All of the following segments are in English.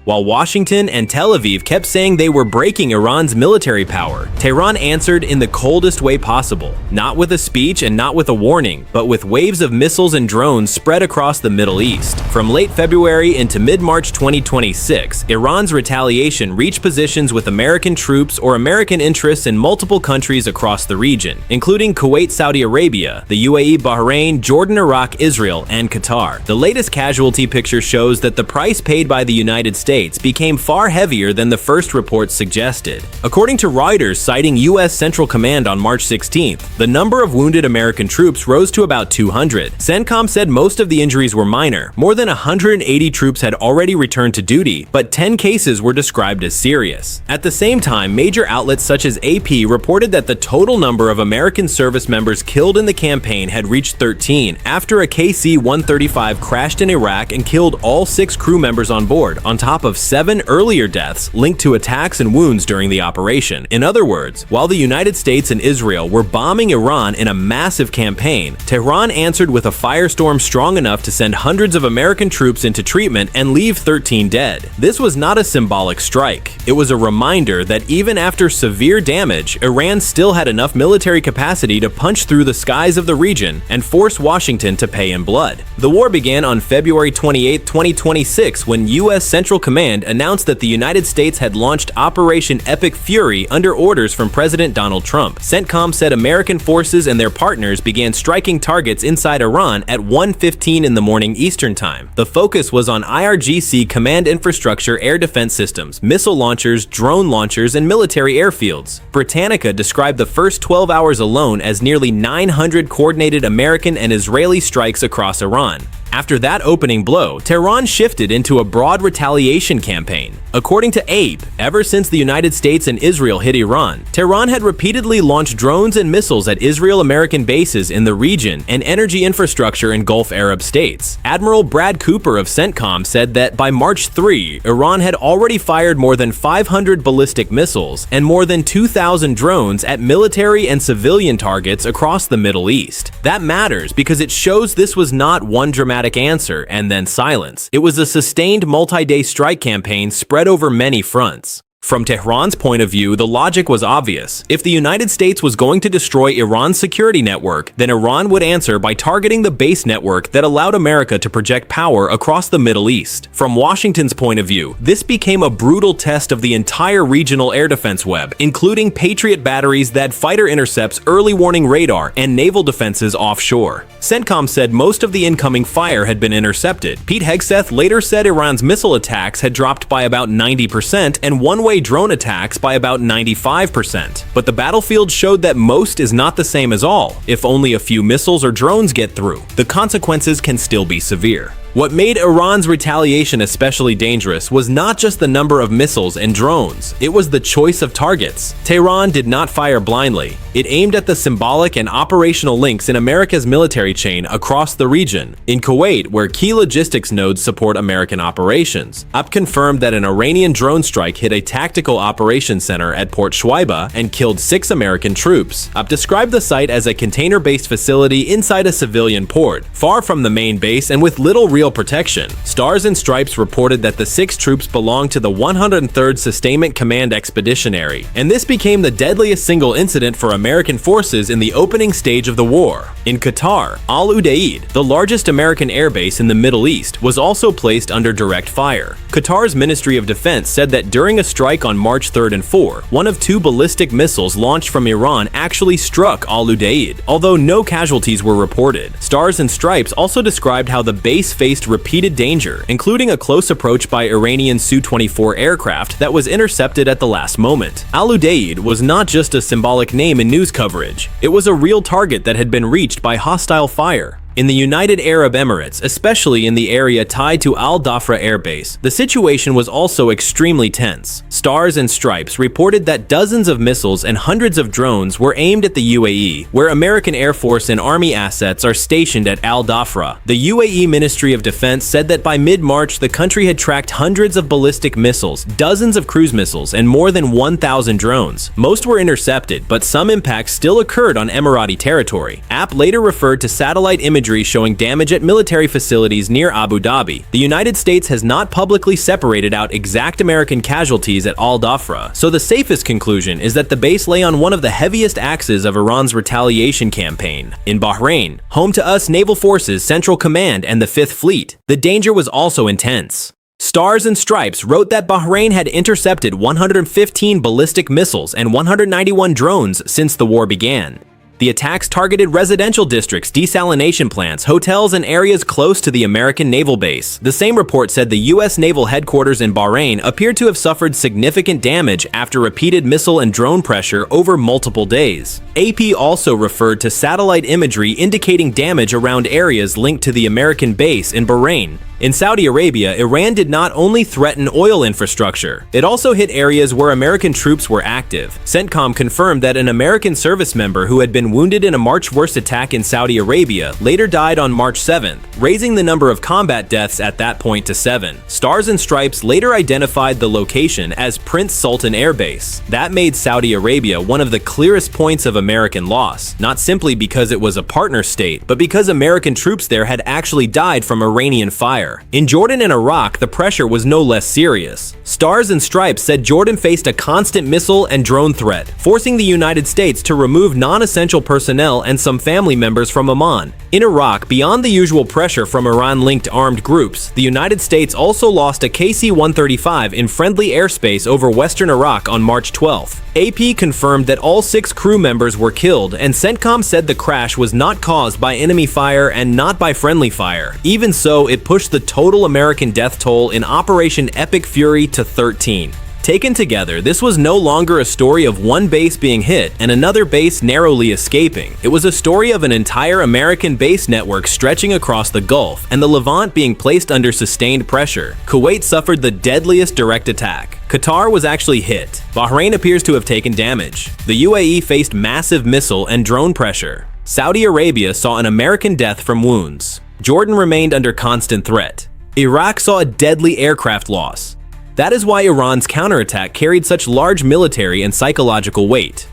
While Washington and Tel Aviv kept saying they were breaking Iran's military power, Tehran answered in the coldest way possible, not with a speech and not with a warning, but with waves of missiles and drones spread across the Middle East. From late February into mid-March 2026, Iran's retaliation reached positions with American troops or American interests in multiple countries across the region, including Kuwait, Saudi Arabia, the UAE, Bahrain, Jordan, Iraq, Israel, and Qatar. The latest casualty picture shows that the price paid by the United States became far heavier than the first reports suggested. According to Reuters citing U.S. Central Command on March 16th, the number of wounded American troops rose to about 200. CENTCOM said most of the injuries were minor. More than 180 troops had already returned to duty, but 10 cases were described as serious. At the same time, major outlets such as AP reported that the total number of American service members killed in the campaign had reached 13 after a KC-135 crashed in Iraq and killed all 6 crew members on board, on top of 7 earlier deaths linked to attacks and wounds during the operation. In other words, while the United States and Israel were bombing Iran in a massive campaign, Tehran answered with a firestorm strong enough to send hundreds of American troops into treatment and leave 13 dead. This was not a symbolic strike. It was a reminder that even after severe damage, Iran still had enough military capacity to punch through the skies of the region and force Washington to pay in blood. The war began on February 28, 2026, when U.S. Central Command announced that the United States had launched Operation Epic Fury under orders from President Donald Trump. CENTCOM said American forces and their partners began striking targets inside Iran at 1:15 in the morning Eastern Time. The focus was on IRGC command infrastructure, air defense systems, missile launchers, drone launchers, and military airfields. Britannica described the first 12 hours alone as nearly 900 coordinated American and Israeli strikes across Iran. After that opening blow, Tehran shifted into a broad retaliation campaign. According to AP, ever since the United States and Israel hit Iran, Tehran had repeatedly launched drones and missiles at Israel-American bases in the region and energy infrastructure in Gulf Arab states. Admiral Brad Cooper of CENTCOM said that by March 3, Iran had already fired more than 500 ballistic missiles and more than 2,000 drones at military and civilian targets across the Middle East. That matters because it shows this was not one dramatic answer and then silence. It was a sustained multi-day strike campaign spread over many fronts. From Tehran's point of view, the logic was obvious. If the United States was going to destroy Iran's security network, then Iran would answer by targeting the base network that allowed America to project power across the Middle East. From Washington's point of view, this became a brutal test of the entire regional air defense web, including Patriot batteries that fighter intercepts, early warning radar, and naval defenses offshore. CENTCOM said most of the incoming fire had been intercepted. Pete Hegseth later said Iran's missile attacks had dropped by about 90% and one-way drone attacks by about 95%. But the battlefield showed that most is not the same as all. If only a few missiles or drones get through, the consequences can still be severe. What made Iran's retaliation especially dangerous was not just the number of missiles and drones, it was the choice of targets. Tehran did not fire blindly. It aimed at the symbolic and operational links in America's military chain across the region. In Kuwait, where key logistics nodes support American operations, AP confirmed that an Iranian drone strike hit a tactical operations center at Port Shuaiba and killed 6 American troops. AP described the site as a container-based facility inside a civilian port, far from the main base and with little real protection. Stars and Stripes reported that the 6 troops belonged to the 103rd Sustainment Command Expeditionary, and this became the deadliest single incident for American forces in the opening stage of the war. In Qatar, Al Udeid, the largest American airbase in the Middle East, was also placed under direct fire. Qatar's Ministry of Defense said that during a strike on March 3rd and 4, one of 2 ballistic missiles launched from Iran actually struck Al Udeid, although no casualties were reported. Stars and Stripes also described how the base faced repeated danger, including a close approach by Iranian Su-24 aircraft that was intercepted at the last moment. Al Udeid was not just a symbolic name in news coverage. It was a real target that had been reached by hostile fire. In the United Arab Emirates, especially in the area tied to Al Dhafra Air Base, the situation was also extremely tense. Stars and Stripes reported that dozens of missiles and hundreds of drones were aimed at the UAE, where American Air Force and Army assets are stationed at Al Dhafra. The UAE Ministry of Defense said that by mid-March, the country had tracked hundreds of ballistic missiles, dozens of cruise missiles, and more than 1,000 drones. Most were intercepted, but some impacts still occurred on Emirati territory. AP later referred to satellite imagery imagery showing damage at military facilities near Abu Dhabi. The United States has not publicly separated out exact American casualties at Al Dhafra, so the safest conclusion is that the base lay on one of the heaviest axes of Iran's retaliation campaign. In Bahrain, home to US Naval Forces Central Command and the 5th Fleet, the danger was also intense. Stars and Stripes wrote that Bahrain had intercepted 115 ballistic missiles and 191 drones since the war began. The attacks targeted residential districts, desalination plants, hotels, and areas close to the American naval base. The same report said the U.S. naval headquarters in Bahrain appeared to have suffered significant damage after repeated missile and drone pressure over multiple days. AP also referred to satellite imagery indicating damage around areas linked to the American base in Bahrain. In Saudi Arabia, Iran did not only threaten oil infrastructure, it also hit areas where American troops were active. CENTCOM confirmed that an American service member who had been wounded in a March 1st attack in Saudi Arabia later died on March 7th, raising the number of combat deaths at that point to 7. Stars and Stripes later identified the location as Prince Sultan Air Base. That made Saudi Arabia one of the clearest points of American loss, not simply because it was a partner state, but because American troops there had actually died from Iranian fire. In Jordan and Iraq, the pressure was no less serious. Stars and Stripes said Jordan faced a constant missile and drone threat, forcing the United States to remove non-essential personnel and some family members from Amman. In Iraq, beyond the usual pressure from Iran-linked armed groups, the United States also lost a KC-135 in friendly airspace over western Iraq on March 12th. AP confirmed that all 6 crew members were killed, and CENTCOM said the crash was not caused by enemy fire and not by friendly fire. Even so, it pushed the total American death toll in Operation Epic Fury to 13. Taken together, this was no longer a story of one base being hit and another base narrowly escaping. It was a story of an entire American base network stretching across the Gulf and the Levant being placed under sustained pressure. Kuwait suffered the deadliest direct attack. Qatar was actually hit. Bahrain appears to have taken damage. The UAE faced massive missile and drone pressure. Saudi Arabia saw an American death from wounds. Jordan remained under constant threat. Iraq saw a deadly aircraft loss. That is why Iran's counterattack carried such large military and psychological weight.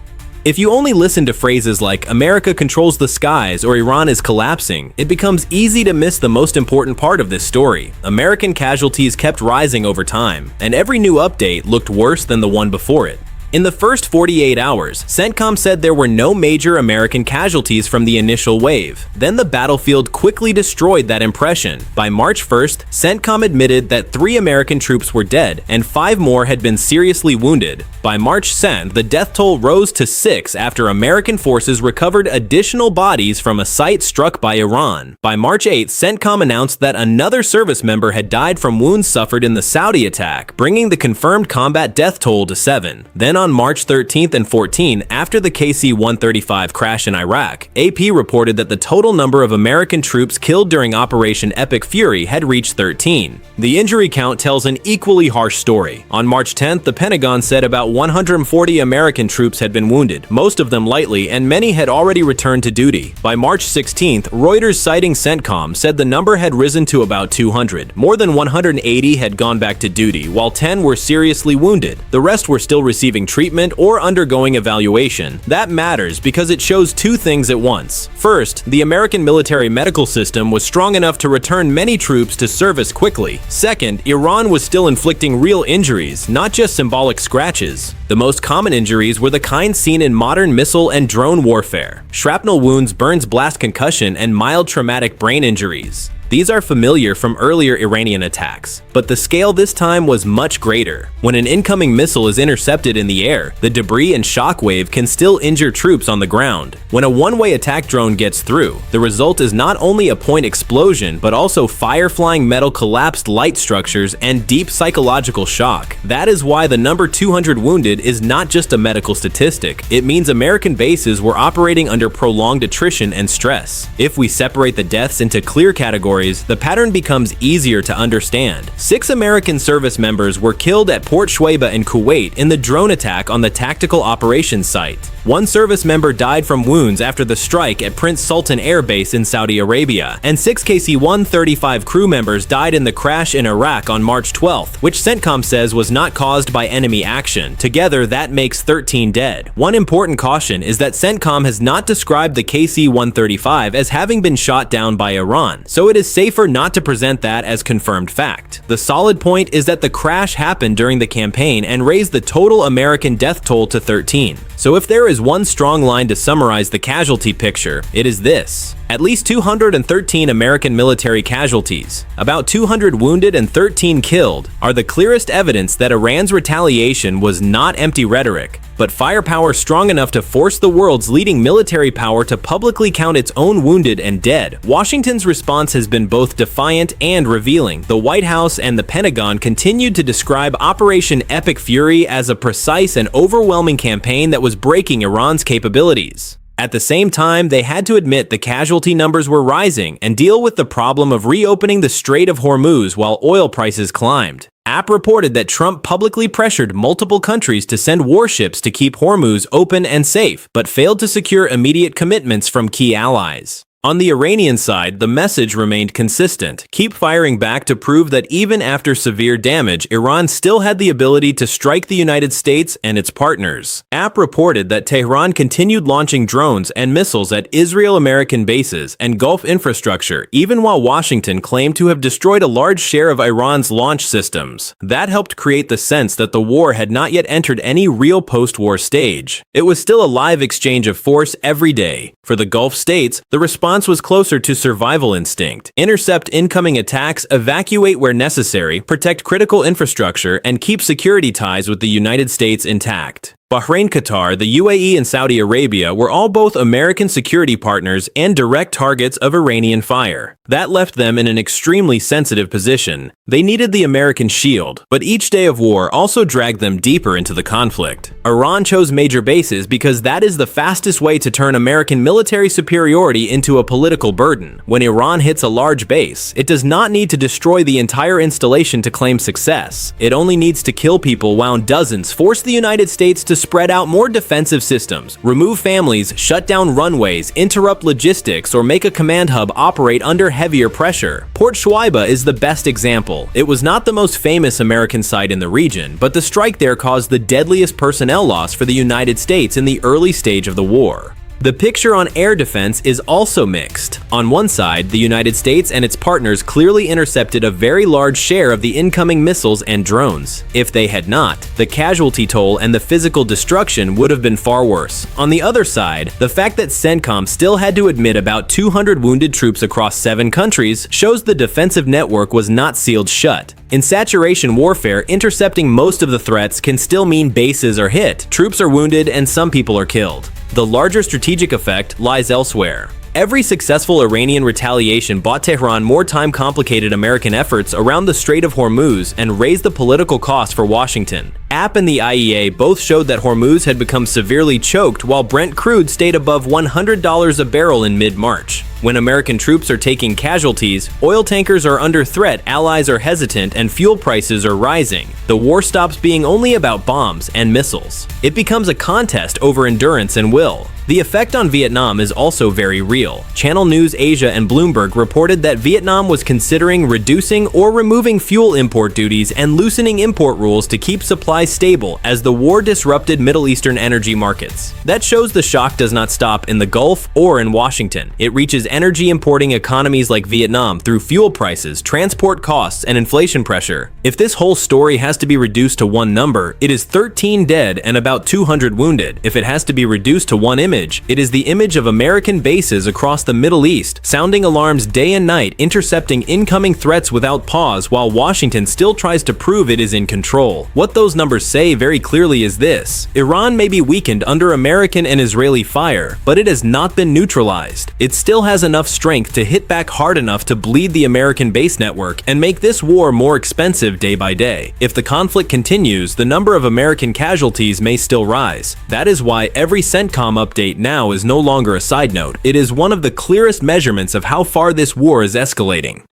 If you only listen to phrases like America controls the skies or Iran is collapsing, it becomes easy to miss the most important part of this story. American casualties kept rising over time, and every new update looked worse than the one before it. In the first 48 hours, CENTCOM said there were no major American casualties from the initial wave. Then the battlefield quickly destroyed that impression. By March 1st, CENTCOM admitted that 3 American troops were dead and 5 more had been seriously wounded. By March 2nd, the death toll rose to 6 after American forces recovered additional bodies from a site struck by Iran. By March 8th, CENTCOM announced that another service member had died from wounds suffered in the Saudi attack, bringing the confirmed combat death toll to 7. Then on March 13th and 14th, after the KC-135 crash in Iraq, AP reported that the total number of American troops killed during Operation Epic Fury had reached 13. The injury count tells an equally harsh story. On March 10th, the Pentagon said about 140 American troops had been wounded, most of them lightly, and many had already returned to duty. By March 16th, Reuters citing CENTCOM said the number had risen to about 200. More than 180 had gone back to duty, while 10 were seriously wounded. The rest were still receiving treatment or undergoing evaluation. That matters because it shows 2 things at once. First, the American military medical system was strong enough to return many troops to service quickly. Second, Iran was still inflicting real injuries, not just symbolic scratches. The most common injuries were the kind seen in modern missile and drone warfare: shrapnel wounds, burns, blast concussion, and mild traumatic brain injuries. These are familiar from earlier Iranian attacks, but the scale this time was much greater. When an incoming missile is intercepted in the air, the debris and shockwave can still injure troops on the ground. When a one-way attack drone gets through, the result is not only a point explosion, but also fire-flying metal, collapsed light structures, and deep psychological shock. That is why the number 200 wounded is not just a medical statistic. It means American bases were operating under prolonged attrition and stress. If we separate the deaths into clear categories, the pattern becomes easier to understand. 6 American service members were killed at Port Shuaibah in Kuwait in the drone attack on the tactical operations site. One service member died from wounds after the strike at Prince Sultan Air Base in Saudi Arabia, and 6 KC-135 crew members died in the crash in Iraq on March 12th, which CENTCOM says was not caused by enemy action. Together, that makes 13 dead. One important caution is that CENTCOM has not described the KC-135 as having been shot down by Iran, so it is safer not to present that as confirmed fact. The solid point is that the crash happened during the campaign and raised the total American death toll to 13. So if there is one strong line to summarize the casualty picture, it is this. At least 213 American military casualties, about 200 wounded and 13 killed, are the clearest evidence that Iran's retaliation was not empty rhetoric, but firepower strong enough to force the world's leading military power to publicly count its own wounded and dead. Washington's response has been both defiant and revealing. The White House and the Pentagon continued to describe Operation Epic Fury as a precise and overwhelming campaign that was breaking Iran's capabilities. At the same time, they had to admit the casualty numbers were rising and deal with the problem of reopening the Strait of Hormuz while oil prices climbed. AP reported that Trump publicly pressured multiple countries to send warships to keep Hormuz open and safe, but failed to secure immediate commitments from key allies. On the Iranian side, the message remained consistent. Keep firing back to prove that even after severe damage, Iran still had the ability to strike the United States and its partners. AP reported that Tehran continued launching drones and missiles at Israel-American bases and Gulf infrastructure, even while Washington claimed to have destroyed a large share of Iran's launch systems. That helped create the sense that the war had not yet entered any real post-war stage. It was still a live exchange of force every day. For the Gulf states, the response was closer to survival instinct. Intercept incoming attacks, evacuate where necessary, protect critical infrastructure, and keep security ties with the United States intact. Bahrain, Qatar, the UAE, and Saudi Arabia were all both American security partners and direct targets of Iranian fire. That left them in an extremely sensitive position. They needed the American shield, but each day of war also dragged them deeper into the conflict. Iran chose major bases because that is the fastest way to turn American military superiority into a political burden. When Iran hits a large base, it does not need to destroy the entire installation to claim success. It only needs to kill people while dozens force the United States to spread out more defensive systems, remove families, shut down runways, interrupt logistics, or make a command hub operate under heavier pressure. Port Shuaiba is the best example. It was not the most famous American site in the region, but the strike there caused the deadliest personnel loss for the United States in the early stage of the war. The picture on air defense is also mixed. On one side, the United States and its partners clearly intercepted a very large share of the incoming missiles and drones. If they had not, the casualty toll and the physical destruction would have been far worse. On the other side, the fact that CENTCOM still had to admit about 200 wounded troops across 7 countries shows the defensive network was not sealed shut. In saturation warfare, intercepting most of the threats can still mean bases are hit, troops are wounded, and some people are killed. The larger strategic effect lies elsewhere. Every successful Iranian retaliation bought Tehran more time-complicated American efforts around the Strait of Hormuz and raised the political cost for Washington. AP and the IEA both showed that Hormuz had become severely choked while Brent crude stayed above $100 a barrel in mid-March. When American troops are taking casualties, oil tankers are under threat, allies are hesitant, and fuel prices are rising. The war stops being only about bombs and missiles. It becomes a contest over endurance and will. The effect on Vietnam is also very real. Channel News Asia and Bloomberg reported that Vietnam was considering reducing or removing fuel import duties and loosening import rules to keep supplies stable as the war disrupted Middle Eastern energy markets. That shows the shock does not stop in the Gulf or in Washington. It reaches energy importing economies like Vietnam through fuel prices, transport costs, and inflation pressure. If this whole story has to be reduced to one number, it is 13 dead and about 200 wounded. If it has to be reduced to one image, it is the image of American bases across the Middle East, sounding alarms day and night, intercepting incoming threats without pause while Washington still tries to prove it is in control. What those numbers say very clearly is this: Iran may be weakened under American and Israeli fire, but it has not been neutralized. It still has enough strength to hit back hard enough to bleed the American base network and make this war more expensive day by day. If the conflict continues, the number of American casualties may still rise. That is why every CENTCOM update now is no longer a side note. It is one of the clearest measurements of how far this war is escalating.